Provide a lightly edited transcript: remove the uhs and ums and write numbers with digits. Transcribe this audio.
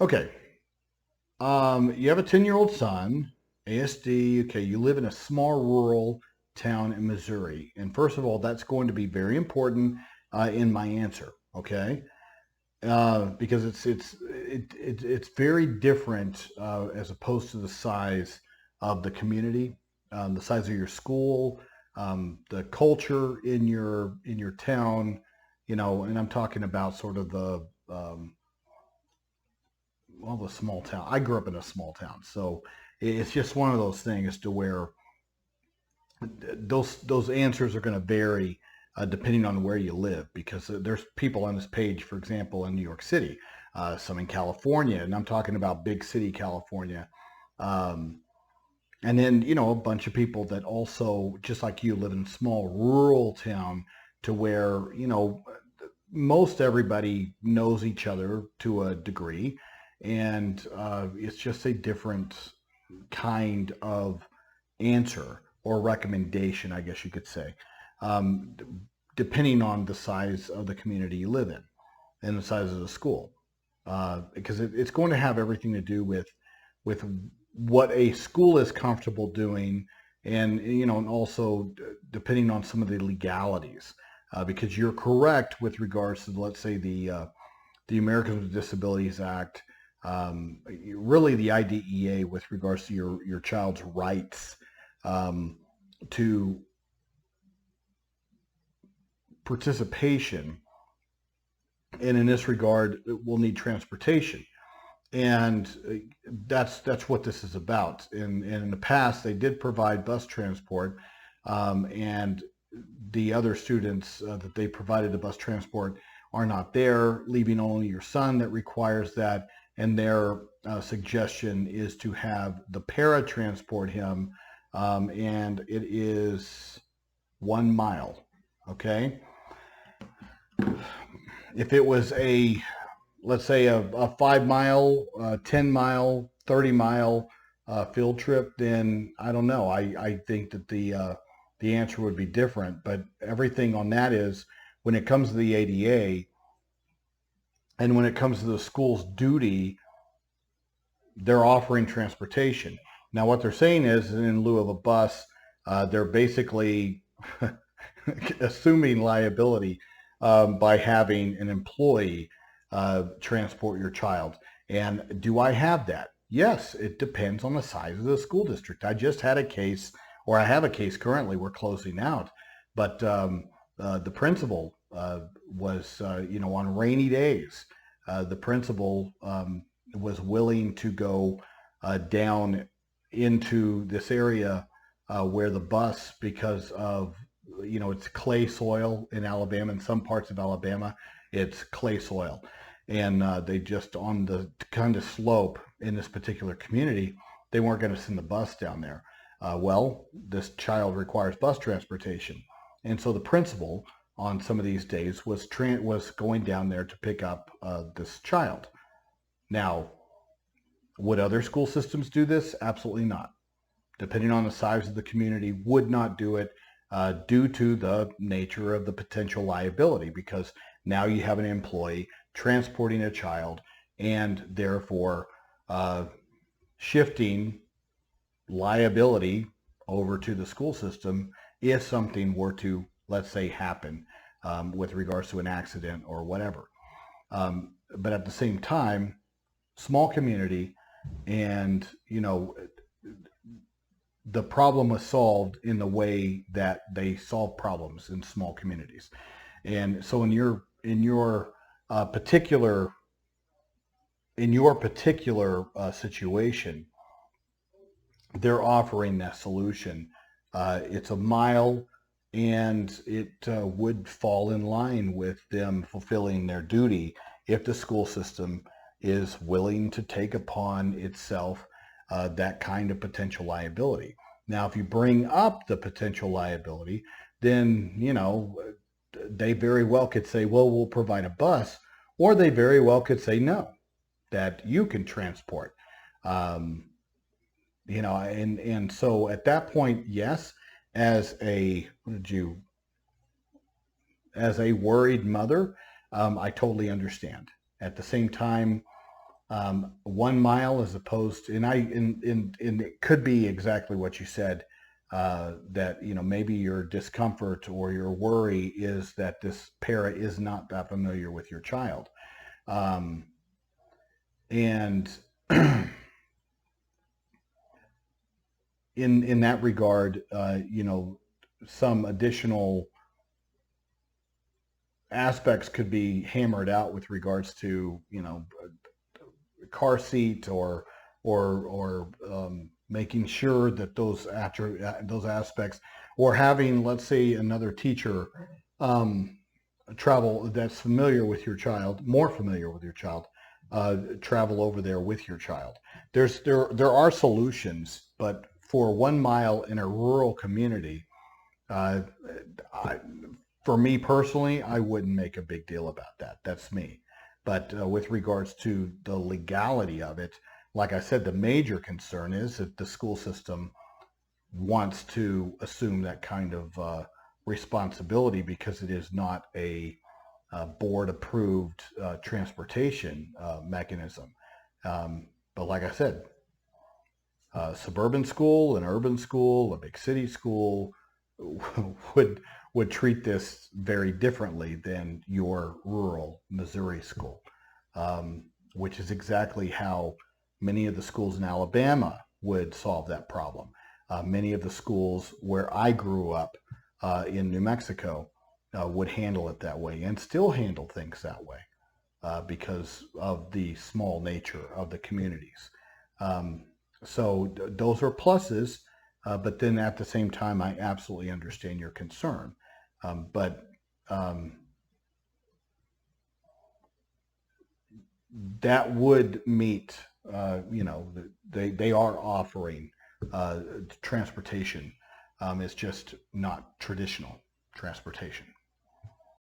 Okay. You have a 10-year-old son, ASD. Okay, you live in a small rural town in Missouri. And first of all, that's going to be very important in my answer. Okay, because it's very different as opposed to the size of the community, the size of your school, the culture in your town. And I'm talking about sort of the small town. I grew up in a small town, so it's just one of those things to where those answers are going to vary depending on where you live, because there's people on this page, for example, in New York City, some in California, and I'm talking about big city California, um, and then a bunch of people that also, just like you, live in a small rural town to where most everybody knows each other to a degree, and it's just a different kind of answer or recommendation, I guess you could say, um, depending on the size of the community you live in and the size of the school, because it's going to have everything to do with what a school is comfortable doing, and and also depending on some of the legalities, because you're correct with regards to, let's say, the Americans with Disabilities Act, really the IDEA with regards to your child's rights um, to participation, and in this regard, we'll need transportation, and that's what this is about. And in the past, they did provide bus transport, and the other students that they provided the bus transport are not there, leaving only your son that requires that. And their suggestion is to have the para transport him, and it is 1 mile. Okay, if it was let's say a 5 mile, 10 mile, 30 mile field trip, then I don't know. I think that the answer would be different. But everything on that is, when it comes to the ADA and when it comes to the school's duty, they're offering transportation. Now, what they're saying is, in lieu of a bus, they're basically assuming liability by having an employee transport your child. And do I have that? Yes, it depends on the size of the school district. I just had a case, or I have a case currently, we're closing out, but the principal was, on rainy days, the principal was willing to go down into this area where the bus, because of, it's clay soil in Alabama. In some parts of Alabama, it's clay soil. And they just, on the kind of slope in this particular community, they weren't going to send the bus down there. Well, this child requires bus transportation. And so the principal on some of these days was going down there to pick up this child. Now, would other school systems do this? Absolutely not. Depending on the size of the community, would not do it due to the nature of the potential liability, because now you have an employee transporting a child, and therefore shifting liability over to the school system if something were to, let's say, happen with regards to an accident or whatever. But at the same time, small community, and the problem was solved in the way that they solve problems in small communities. And so in your particular situation, they're offering that solution. It's a mile, and it would fall in line with them fulfilling their duty if the school system is willing to take upon itself that kind of potential liability. Now, if you bring up the potential liability, then, they very well could say, well, we'll provide a bus, or they very well could say no, that you can transport. Um, and so at that point, yes, as a what did you as a worried mother, I totally understand. At the same time, 1 mile as opposed to, and it could be exactly what you said, that, maybe your discomfort or your worry is that this para is not that familiar with your child. And in that regard, some additional aspects could be hammered out with regards to, car seat or making sure that those aspects, or having, let's say, another teacher travel that's familiar with your child, more familiar with your child, travel over there with your child. There are solutions, but for 1 mile in a rural community, uh, I, for me personally, I wouldn't make a big deal about that. That's me. But with regards to the legality of it, like I said, the major concern is that the school system wants to assume that kind of responsibility because it is not a board approved transportation mechanism. But like I said, suburban school, an urban school, a big city school would treat this very differently than your rural Missouri school, which is exactly how many of the schools in Alabama would solve that problem. Many of the schools where I grew up in New Mexico would handle it that way and still handle things that way because of the small nature of the communities. So those are pluses, but then at the same time, I absolutely understand your concern. But that would meet, they are offering transportation. It's just not traditional transportation.